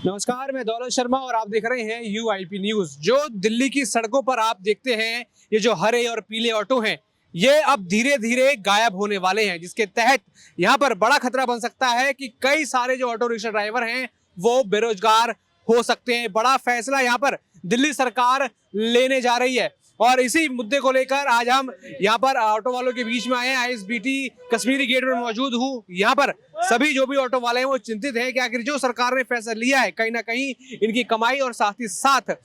नमस्कार, मैं दौलत शर्मा और आप देख रहे हैं UIP न्यूज। जो दिल्ली की सड़कों पर आप देखते हैं, ये जो हरे और पीले ऑटो हैं, ये अब धीरे धीरे गायब होने वाले हैं, जिसके तहत यहाँ पर बड़ा खतरा बन सकता है कि कई सारे जो ऑटो रिक्शा ड्राइवर हैं वो बेरोजगार हो सकते हैं। बड़ा फैसला यहाँ पर दिल्ली सरकार लेने जा रही है और इसी मुद्दे को लेकर आज हम यहाँ पर ऑटो वालों के बीच में आए हैं। ISBT कश्मीरी गेट पर मौजूद हूँ। यहाँ पर सभी जो भी ऑटो वाले हैं वो चिंतित हैं कि आखिर जो सरकार ने फैसला लिया है, कहीं ना कहीं इनकी कमाई और साथ ही साथ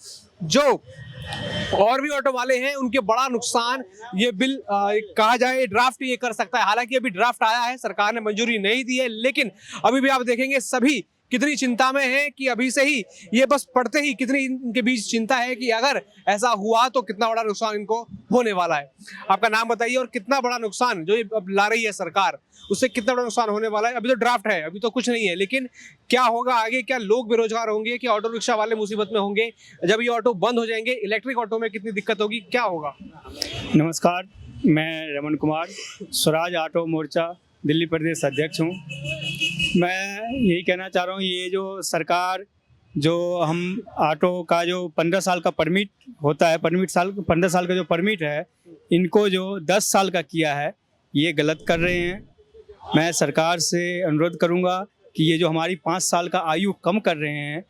जो और भी ऑटो वाले हैं उनके बड़ा नुकसान ये बिल कहा जाए ड्राफ्ट ये कर सकता है। हालांकि अभी ड्राफ्ट आया है, सरकार ने मंजूरी नहीं दी है, लेकिन अभी भी आप देखेंगे सभी कितनी चिंता में है कि अभी से ही ये बस पढ़ते ही कितनी इनके बीच चिंता है कि अगर ऐसा हुआ तो कितना बड़ा नुकसान इनको होने वाला है। आपका नाम बताइए और कितना बड़ा नुकसान जो ये अब ला रही है सरकार, उससे कितना बड़ा नुकसान होने वाला है। अभी तो ड्राफ्ट है, अभी तो कुछ नहीं है, लेकिन क्या होगा आगे? क्या लोग बेरोजगार होंगे? क्या ऑटो रिक्शा वाले मुसीबत में होंगे? जब ये ऑटो बंद हो जाएंगे, इलेक्ट्रिक ऑटो में कितनी दिक्कत होगी, क्या होगा? नमस्कार, मैं रमन कुमार, स्वराज ऑटो मोर्चा दिल्ली प्रदेश अध्यक्ष हूँ। मैं यही कहना चाह रहा हूँ, ये जो सरकार जो हम ऑटो का जो 15 साल का परमिट होता है, 15 साल का जो परमिट है, इनको जो 10 साल का किया है, ये गलत कर रहे हैं। मैं सरकार से अनुरोध करूँगा कि ये जो हमारी 5 साल का आयु कम कर रहे हैं,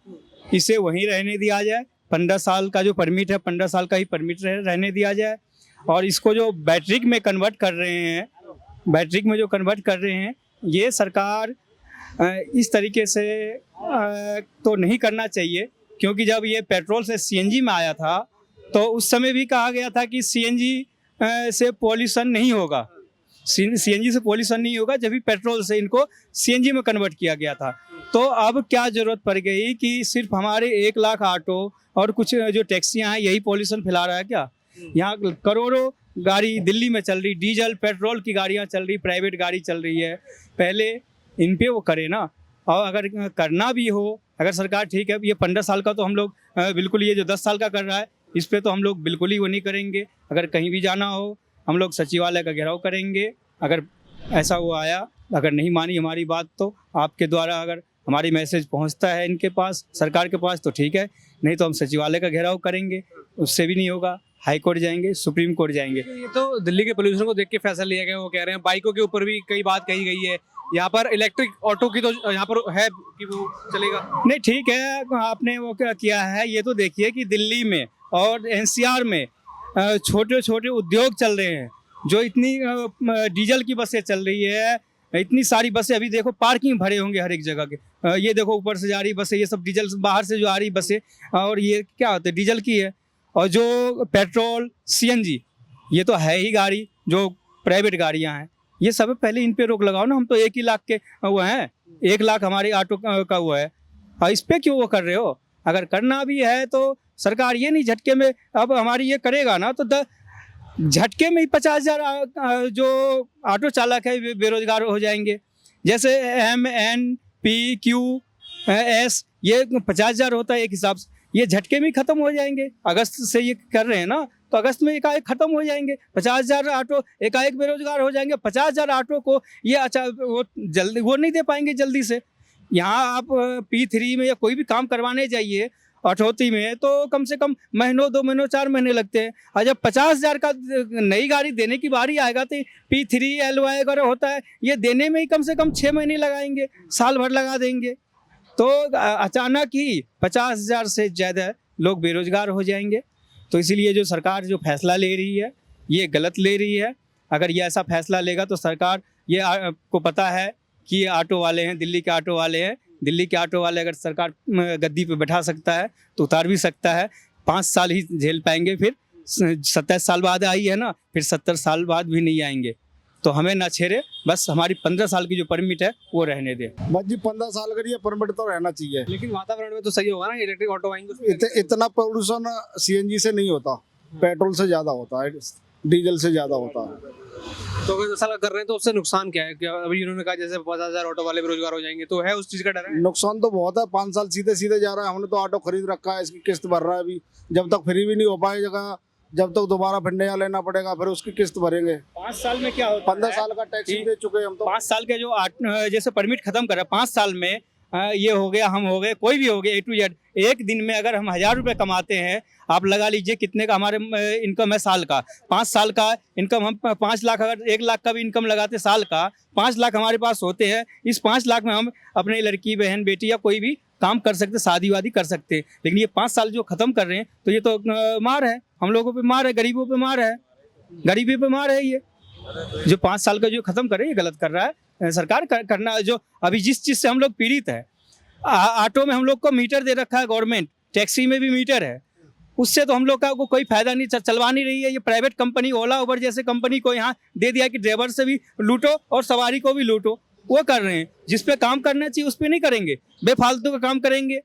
इसे वहीं रहने दिया जाए। 15 साल का जो परमिट है, 15 साल का ही परमिट रहने दिया जाए। और इसको जो बैटरिक में कन्वर्ट कर रहे हैं, ये सरकार इस तरीके से तो नहीं करना चाहिए, क्योंकि जब ये पेट्रोल से CNG में आया था तो उस समय भी कहा गया था कि CNG से पॉल्यूशन नहीं होगा, CNG से पॉल्यूशन नहीं होगा, जब भी पेट्रोल से इनको CNG में कन्वर्ट किया गया था। तो अब क्या ज़रूरत पड़ गई कि सिर्फ हमारे 1 लाख ऑटो और कुछ जो टैक्सियाँ हैं यही पॉल्यूशन फैला रहा है क्या? यहाँ करोड़ों गाड़ी दिल्ली में चल रही, डीजल पेट्रोल की गाड़ियाँ चल रही, प्राइवेट गाड़ी चल रही है। पहले इन पे वो करे ना, और अगर करना भी हो, अगर सरकार ठीक है, ये 15 साल का तो हम लोग बिल्कुल, ये जो 10 साल का कर रहा है इस पे तो हम लोग बिल्कुल ही वो नहीं करेंगे। अगर कहीं भी जाना हो हम लोग सचिवालय का घेराव करेंगे। अगर ऐसा वो आया, अगर नहीं मानी हमारी बात, तो आपके द्वारा अगर हमारी मैसेज पहुंचता है इनके पास, सरकार के पास, तो ठीक है, नहीं तो हम सचिवालय का घेराव करेंगे। उससे भी नहीं होगा, हाई कोर्ट जाएंगे, सुप्रीम कोर्ट जाएंगे। ये तो दिल्ली के पोल्यूशन को देख के फैसला लिया गया, वो कह रहे हैं। बाइकों के ऊपर भी कई बात कही गई है। यहाँ पर इलेक्ट्रिक ऑटो की तो यहाँ पर है कि वो चलेगा नहीं, ठीक है, आपने वो क्या किया है, ये तो देखिए कि दिल्ली में और NCR में छोटे छोटे उद्योग चल रहे हैं, जो इतनी डीजल की बसें चल रही है, इतनी सारी बसें, अभी देखो पार्किंग भरे होंगे हर एक जगह के। ये देखो ऊपर से जा रही बसें, ये सब डीजल, बाहर से जो आ रही बसें, और ये क्या होता है, डीजल की है। और जो पेट्रोल CNG, ये तो है ही गाड़ी, जो प्राइवेट गाड़ियां हैं, ये सब पहले इन पे रोक लगाओ ना। हम तो 1 ही लाख के वो हैं, 1 लाख हमारे ऑटो का वो है, और इस पे क्यों वो कर रहे हो? अगर करना भी है तो सरकार ये नहीं झटके में, अब हमारी ये करेगा ना तो झटके में ही 50,000 जो ऑटो चालक है वे बेरोजगार हो जाएंगे। जैसे MNPQS ये 50,000 होता है एक हिसाब से, ये झटके में ही खत्म हो जाएंगे। अगस्त से ये कर रहे हैं ना, तो अगस्त में एकाएक खत्म हो जाएंगे। 50,000 ऑटो एकाएक बेरोजगार हो जाएंगे। 50,000 ऑटो को ये अच्छा वो जल्दी वो नहीं दे पाएंगे जल्दी से। यहाँ आप P3 में या कोई भी काम करवाने जाइए अठौती में, तो कम से कम महीनों, 2 महीनों, 4 महीने लगते हैं। और जब 50,000 का नई गाड़ी देने की बारी आएगा तो P3 LY वगैरह होता है, ये देने में ही कम से कम 6 महीने लगाएंगे, साल भर लगा देंगे। तो अचानक ही 50,000 से ज़्यादा लोग बेरोजगार हो जाएंगे। तो इसीलिए जो सरकार जो फैसला ले रही है ये गलत ले रही है। अगर ये ऐसा फैसला लेगा तो सरकार, ये आपको पता है कि ये ऑटो वाले हैं, दिल्ली के ऑटो वाले हैं, दिल्ली के ऑटो वाले अगर सरकार गद्दी पे बैठा सकता है तो उतार भी सकता है। 5 साल ही झेल पाएंगे, फिर 27 साल बाद आई है ना, फिर 70 साल बाद भी नहीं आएंगे। तो हमें ना छेड़े, बस हमारी 15 साल की जो परमिट है वो रहने दे। बस जी 15 साल का ये परमिट तो रहना चाहिए। लेकिन वातावरण में तो सही होगा ना, इलेक्ट्रिक ऑटो आएंगे। इतना पोल्यूशन CNG से नहीं होता, पेट्रोल से ज्यादा होता है, डीजल से ज्यादा होता है। तो अगर ऐसा कर रहे हैं तो उससे नुकसान क्या है? क्या अभी उन्होंने कहा जैसे 50,000 ऑटो वाले बेरोजगार हो जाएंगे, तो है उस चीज का डर है? नुकसान तो बहुत है। 5 साल सीधे सीधे जा रहा है। हमने तो ऑटो खरीद रखा है, इसकी किस्त भर रहा है अभी। जब तक फ्री भी नहीं हो पाएगा, जब तक दोबारा फिर नया लेना पड़ेगा, फिर उसकी किस्त भरेंगे। 5 साल में क्या होता है? 15 साल का टैक्स दे चुके हैं हम तो। 5 साल के जो जैसे परमिट खत्म कर रहा है, 5 साल में ये हो गया, हम हो गए, कोई भी हो गया, A to Z। एक दिन में अगर हम 1000 रुपये कमाते हैं, आप लगा लीजिए कितने का हमारे इनकम है साल का, 5 साल का इनकम, हम 5 लाख, अगर 1 लाख का भी इनकम लगाते साल का, 5 लाख हमारे पास होते हैं। इस 5 लाख में हम अपने लड़की, बहन, बेटी या कोई भी काम कर सकते, शादी वादी कर सकते। लेकिन ये 5 साल जो ख़त्म कर रहे हैं, तो ये तो मार है, हम लोगों पे मार है, गरीबों पे मार है, गरीबी पे मार है। ये जो 5 साल का जो ख़त्म कर रहे हैं, ये गलत कर रहा है सरकार। करना जो अभी जिस चीज़ से हम लोग पीड़ित है, ऑटो में हम लोग को मीटर दे रखा है गवर्नमेंट, टैक्सी में भी मीटर है, उससे तो हम लोग का कोई फायदा नहीं, चलवा नहीं रही है। ये प्राइवेट कंपनी, ओला उबर जैसे कंपनी को यहाँ दे दिया कि ड्राइवर से भी लूटो और सवारी को भी लूटो, वो कर रहे हैं। जिस पे काम करना चाहिए उस पे नहीं करेंगे, बेफालतू का काम करेंगे।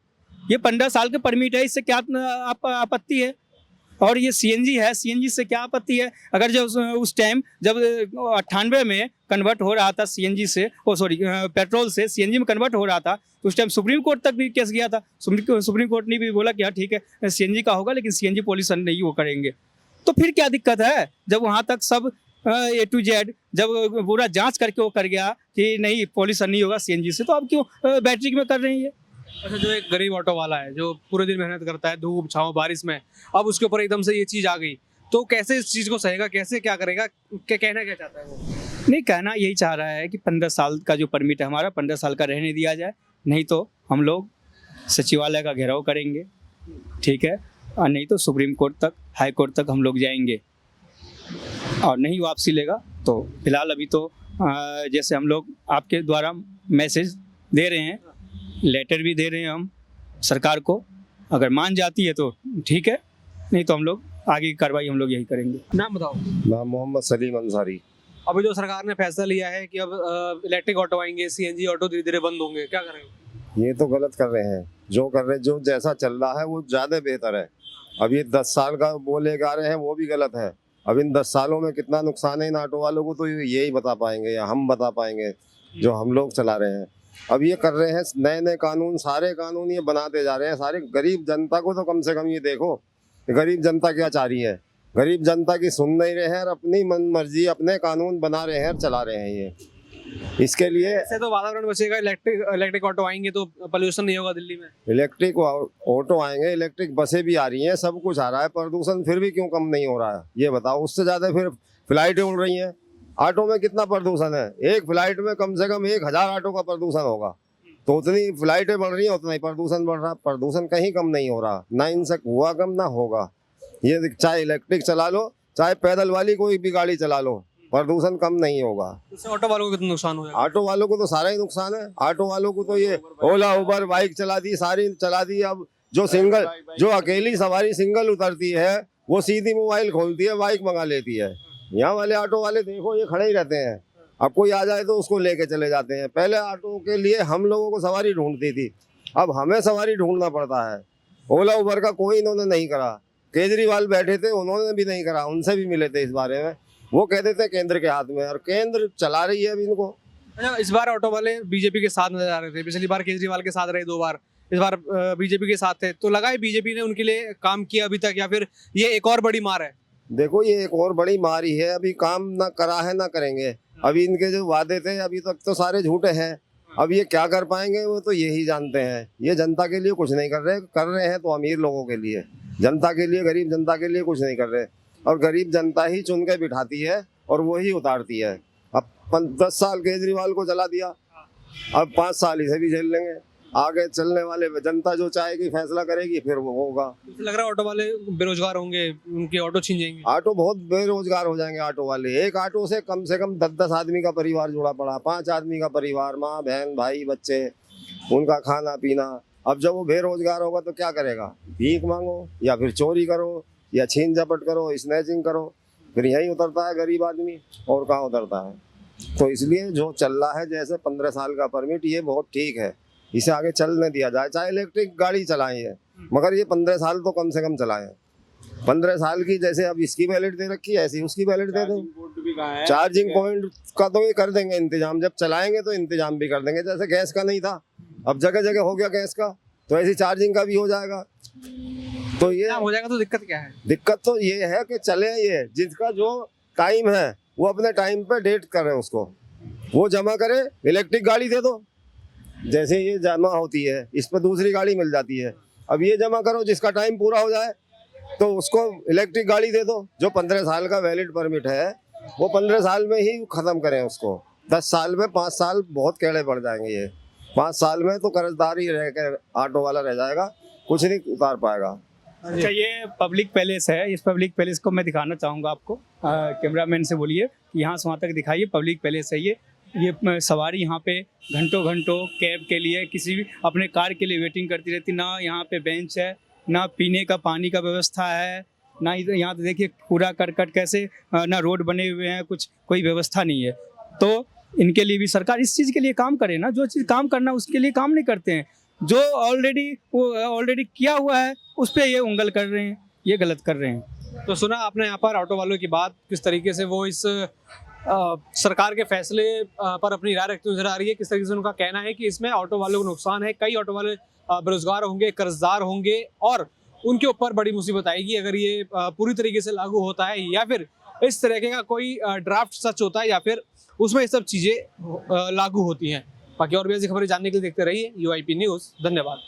ये 15 साल के परमिट है, इससे क्या आपत्ति है? और ये सीएनजी है, सीएनजी से क्या आपत्ति है? अगर जब उस टाइम जब 98 में कन्वर्ट हो रहा था सीएनजी से, पेट्रोल से सीएनजी में कन्वर्ट हो रहा था, तो उस टाइम सुप्रीम कोर्ट तक भी केस गया था। सुप्रीम कोर्ट ने भी बोला कि हाँ ठीक है, सीएनजी का होगा, लेकिन सीएनजी पॉल्यूशन नहीं वो करेंगे। तो फिर क्या दिक्कत है? जब वहाँ तक सब A to Z जब पूरा जांच करके वो कर गया कि नहीं पॉल्यूशन नहीं होगा सीएनजी से, तो अब क्यों बैटरी में कर रहे हैं ये? अच्छा, जो एक गरीब ऑटो वाला है जो पूरे दिन मेहनत करता है, धूप छाँव बारिश में, अब उसके ऊपर एकदम से ये चीज़ आ गई, तो कैसे इस चीज़ को सहेगा, कैसे क्या करेगा, क्या कहना क्या चाहता है वो? नहीं, कहना यही चाह रहा है कि 15 साल का जो परमिट है हमारा, 15 साल का रहने दिया जाए, नहीं तो हम लोग सचिवालय का घेराव करेंगे, ठीक है, और नहीं तो सुप्रीम कोर्ट तक, हाई कोर्ट तक हम लोग जाएंगे, और नहीं वापसी लेगा तो फिलहाल अभी तो जैसे हम लोग आपके द्वारा मैसेज दे रहे हैं, लेटर भी दे रहे हैं हम सरकार को, अगर मान जाती है तो ठीक है, नहीं तो हम लोग आगे की कार्रवाई हम लोग यही करेंगे। नाम बताओ। नाम मोहम्मद सलीम अंसारी। अभी जो सरकार ने फैसला लिया है कि अब इलेक्ट्रिक ऑटो आएंगे, सीएनजी ऑटो धीरे धीरे बंद होंगे, क्या करेंगे? ये तो गलत कर रहे हैं, जो कर रहे हैं, जो जैसा चल रहा है वो ज़्यादा बेहतर है। अब ये 10 साल का वो लेकर आ रहे हैं, वो भी गलत है। अब इन 10 सालों में कितना नुकसान है इन ऑटो वालों को, तो यही बता पाएंगे या हम बता पाएंगे जो हम लोग चला रहे हैं। अब ये कर रहे हैं नए नए कानून, सारे कानून ये बनाते जा रहे हैं, सारे गरीब जनता को तो कम से कम ये देखो गरीब जनता क्या चाह रही है। गरीब जनता की सुन नहीं रहे हैं और अपनी मन मर्जी अपने कानून बना रहे हैं और चला रहे हैं। ये इसके लिए ऐसे तो वातावरण बचेगा, इलेक्ट्रिक ऑटो आएंगे तो पोल्यूशन नहीं होगा दिल्ली में। इलेक्ट्रिक ऑटो आएंगे, इलेक्ट्रिक बसें भी आ रही हैं, सब कुछ आ रहा है, प्रदूषण फिर भी क्यों कम नहीं हो रहा है ये बताओ। उससे ज़्यादा फिर फ्लाइटें उड़ रही हैं, ऑटो में कितना प्रदूषण है, एक फ्लाइट में कम से कम 1000 ऑटो का प्रदूषण होगा, तो उतनी फ्लाइटें बढ़ रही हैं उतना ही प्रदूषण बढ़ रहा। प्रदूषण कहीं कम नहीं हो रहा, ना इनसे हुआ कम ना होगा। ये चाहे इलेक्ट्रिक चला लो, चाहे पैदल वाली कोई भी गाड़ी चला लो, प्रदूषण कम नहीं होगा। इससे ऑटो वालों को कितना नुकसान हो जाएगा? ऑटो वालों को तो सारा ही नुकसान है। ऑटो वालों को तो ये ओला उबर बाइक चला दी, सारी चला दी। अब जो अकेली सवारी सिंगल उतरती है वो सीधी मोबाइल खोलती है, बाइक मंगा लेती है। यहाँ वाले ऑटो वाले देखो ये खड़े ही रहते हैं, अब कोई आ जाए तो उसको लेके चले जाते हैं। पहले ऑटो के लिए हम लोगों को सवारी ढूंढती थी, अब हमें सवारी ढूंढना पड़ता है। ओला उबर का कोई इन्होंने नहीं करा, केजरीवाल बैठे थे उन्होंने भी नहीं करा, उनसे भी मिले थे इस बारे में, वो कहते थे केंद्र के हाथ में, और केंद्र चला रही है अभी इनको। अच्छा, इस बार ऑटो वाले बीजेपी के साथ नजर आ रहे थे, पिछली बार केजरीवाल के साथ रहे 2 बार, इस बार बीजेपी के साथ थे, तो लगा है बीजेपी ने उनके लिए काम किया अभी तक, या फिर ये एक और बड़ी मार है? देखो ये एक और बड़ी मार ही है, अभी काम ना करा है ना करेंगे। अभी इनके जो वादे थे अभी तक तो सारे झूठे हैं, अब ये क्या कर पाएंगे वो तो यही जानते हैं। ये जनता के लिए कुछ नहीं कर रहे हैं तो अमीर लोगों के लिए, जनता के लिए, गरीब जनता के लिए कुछ नहीं कर रहे। और गरीब जनता ही चुन के बिठाती है और वो ही उतारती है। अब 10 साल केजरीवाल को चला दिया, अब 5 साल इसे भी झेल लेंगे। आगे चलने वाले जनता जो चाहेगी फैसला करेगी, फिर वो होगा। तो लग रहा है ऑटो वाले बेरोजगार होंगे, उनके ऑटो छीन जाएंगे। ऑटो बहुत बेरोजगार हो जाएंगे ऑटो वाले। एक ऑटो से कम 10-10 आदमी का परिवार जुड़ा पड़ा, 5 आदमी का परिवार, माँ बहन भाई बच्चे, उनका खाना पीना। अब जब वो बेरोजगार होगा तो क्या करेगा? भीख मांगो या फिर चोरी करो या छीन झपट करो, स्नैचिंग करो, फिर यहीं उतरता है गरीब आदमी, और कहाँ उतरता है। तो इसलिए जो चल रहा है जैसे 15 साल का परमिट, ये बहुत ठीक है, इसे आगे चलने दिया जाए। चाहे इलेक्ट्रिक गाड़ी चलाएं है, मगर ये 15 साल तो कम से कम चलाएं। 15 साल की जैसे अब इसकी वैलिड दे रखी है, ऐसी उसकी वैलिड दे दें। चार्जिंग पॉइंट का तो ये कर देंगे इंतजाम, जब चलाएंगे तो इंतजाम भी कर देंगे। जैसे गैस का नहीं था, अब जगह जगह हो गया गैस का, तो ऐसी चार्जिंग का भी हो जाएगा। तो ये हो जाएगा तो दिक्कत क्या है? दिक्कत तो ये है कि चले, ये जिसका जो टाइम है वो अपने टाइम पे डेट करे, उसको वो जमा करे। इलेक्ट्रिक गाड़ी दे दो, जैसे ये जमा होती है इस पर दूसरी गाड़ी मिल जाती है। अब ये जमा करो जिसका टाइम पूरा हो जाए तो उसको इलेक्ट्रिक गाड़ी दे दो। जो 15 साल का वैलिड परमिट है वो 15 साल में ही ख़त्म करें उसको। 10 साल में 5 साल बहुत केड़े पड़ जाएंगे। ये 5 साल में तो कर्जदार ही रह कर ऑटो वाला रह जाएगा, कुछ नहीं उतार पाएगा। अच्छा, ये पब्लिक पैलेस है। इस पब्लिक पैलेस को मैं दिखाना चाहूँगा आपको। कैमरामैन से बोलिए कि यहाँ से वहाँ तक दिखाइए। पब्लिक पैलेस है ये सवारी यहाँ पे घंटों घंटों कैब के लिए, किसी भी अपने कार के लिए वेटिंग करती रहती। ना यहाँ पे बेंच है, ना पीने का पानी का व्यवस्था है, ना यहाँ तो देखिए कूड़ा करकट कैसे, ना रोड बने हुए हैं, कुछ कोई व्यवस्था नहीं है। तो इनके लिए भी सरकार इस चीज़ के लिए काम करे ना। जो चीज़ काम करना उसके लिए काम नहीं करते हैं। जो ऑलरेडी किया हुआ है उस पर ये उंगल कर रहे हैं, ये गलत कर रहे हैं। तो सुना आपने यहाँ पर ऑटो वालों की बात, किस तरीके से वो इस सरकार के फैसले पर अपनी राय रखते नजर आ रही है। किस तरीके से उनका कहना है कि इसमें ऑटो वालों को नुकसान है, कई ऑटो वाले बेरोजगार होंगे, कर्जदार होंगे और उनके ऊपर बड़ी मुसीबत आएगी अगर ये पूरी तरीके से लागू होता है, या फिर इस तरीके का कोई ड्राफ्ट सच होता है, या फिर उसमें ये सब चीज़ें लागू होती हैं। बाकी और भी ऐसी खबरें जानने के लिए देखते रहिए UIP न्यूज़। धन्यवाद।